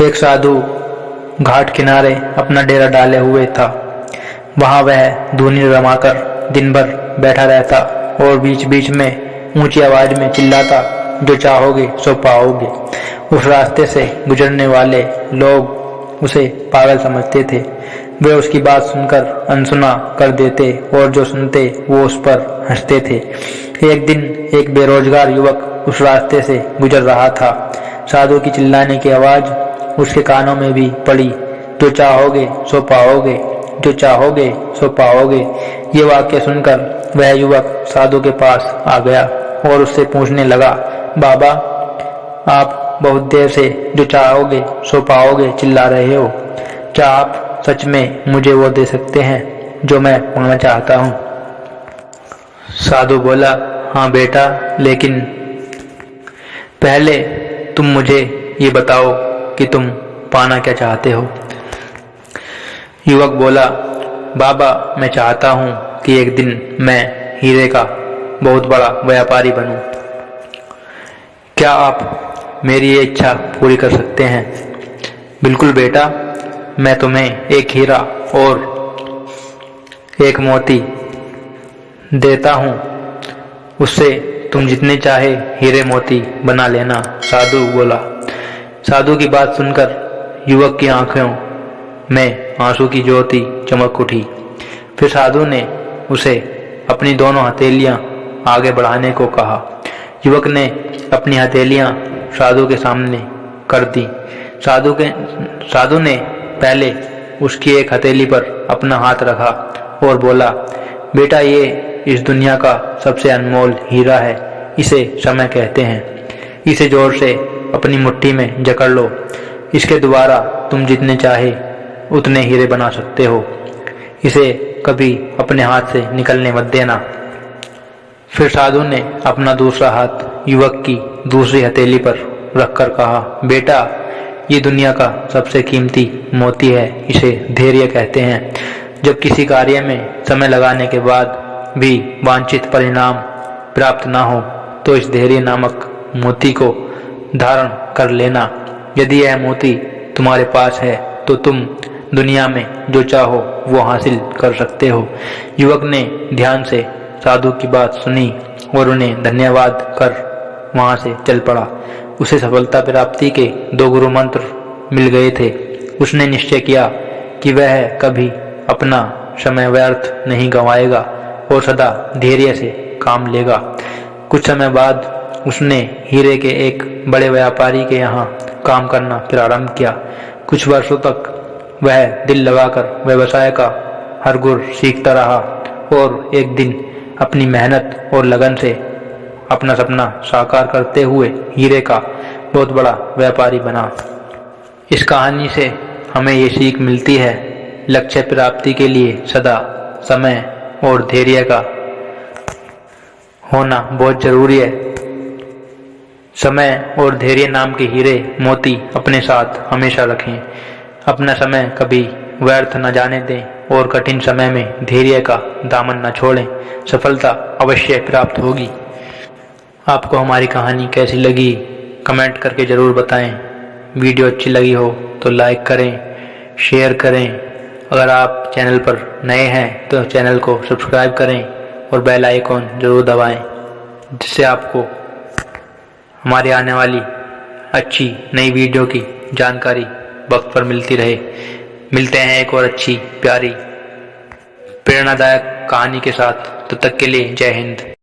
एक साधु घाट किनारे अपना डेरा डाले हुए था। वहां वह धूनी रमाकर दिन भर बैठा रहता और बीच बीच में ऊंची आवाज में चिल्लाता, जो चाहोगे सो पाओगे। उस रास्ते से गुजरने वाले लोग उसे पागल समझते थे। वे उसकी बात सुनकर अनसुना कर देते और जो सुनते वो उस पर हंसते थे। एक दिन एक बेरोजगार युवक उस रास्ते से गुजर रहा था। साधु की चिल्लाने की आवाज उसके कानों में भी पड़ी, जो चाहोगे सो पाओगे, जो चाहोगे सो पाओगे। ये वाक्य सुनकर वह युवक साधु के पास आ गया और उससे पूछने लगा, बाबा, आप बहुत देर से जो चाहोगे सो पाओगे चिल्ला रहे हो। क्या आप सच में मुझे वो दे सकते हैं जो मैं पाना चाहता हूँ? साधु बोला, हाँ बेटा, लेकिन पहले तुम मुझे ये बताओ कि तुम पाना क्या चाहते हो। युवक बोला, बाबा, मैं चाहता हूँ कि एक दिन मैं हीरे का बहुत बड़ा व्यापारी बनूं। क्या आप मेरी ये इच्छा पूरी कर सकते हैं? बिल्कुल बेटा, मैं तुम्हें एक हीरा और एक मोती देता हूँ, उससे तुम जितने चाहे हीरे मोती बना लेना। साधु बोला। साधु की बात सुनकर युवक की आंखों में आंसू की ज्योति चमक उठी। फिर साधु ने उसे अपनी दोनों हथेलियां आगे बढ़ाने को कहा। युवक ने अपनी हथेलियां साधु के सामने कर दी। साधु ने पहले उसकी एक हथेली पर अपना हाथ रखा और बोला, बेटा, ये इस दुनिया का सबसे अनमोल हीरा है। इसे समय कहते हैं। इसे जोर से अपनी मुट्ठी में जकड़ लो। इसके द्वारा तुम जितने चाहे उतने हीरे बना सकते हो। इसे कभी अपने हाथ से निकलने मत देना। फिर साधु ने अपना दूसरा हाथ युवक की दूसरी हथेली पर रखकर कहा, बेटा, ये दुनिया का सबसे कीमती मोती है। इसे धैर्य कहते हैं। जब किसी कार्य में समय लगाने के बाद भी वांछित परिणाम प्राप्त ना हो तो इस धैर्य नामक मोती को धारण कर लेना। यदि यह मोती तुम्हारे पास है तो तुम दुनिया में जो चाहो वो हासिल कर सकते हो। युवक ने ध्यान से साधु की बात सुनी और उन्हें धन्यवाद कर वहां से चल पड़ा। उसे सफलता प्राप्ति के 2 गुरु मंत्र मिल गए थे। उसने निश्चय किया कि वह कभी अपना समय व्यर्थ नहीं गंवाएगा और सदा धैर्य से काम लेगा। कुछ समय बाद उसने हीरे के एक बड़े व्यापारी के यहाँ काम करना प्रारंभ किया। कुछ वर्षों तक वह दिल लगाकर व्यवसाय का हर गुर सीखता रहा और एक दिन अपनी मेहनत और लगन से अपना सपना साकार करते हुए हीरे का बहुत बड़ा व्यापारी बना। इस कहानी से हमें ये सीख मिलती है, लक्ष्य प्राप्ति के लिए सदा समय और धैर्य का होना बहुत जरूरी है। समय और धैर्य नाम के हीरे मोती अपने साथ हमेशा रखें। अपना समय कभी व्यर्थ न जाने दें और कठिन समय में धैर्य का दामन न छोड़ें। सफलता अवश्य प्राप्त होगी। आपको हमारी कहानी कैसी लगी कमेंट करके ज़रूर बताएं। वीडियो अच्छी लगी हो तो लाइक करें, शेयर करें। अगर आप चैनल पर नए हैं तो चैनल को सब्सक्राइब करें और बेल आइकॉन ज़रूर दबाएं, जिससे आपको हमारी आने वाली अच्छी नई वीडियो की जानकारी वक्त पर मिलती रहे। मिलते हैं एक और अच्छी प्यारी प्रेरणादायक कहानी के साथ। तब तक के लिए जय हिंद।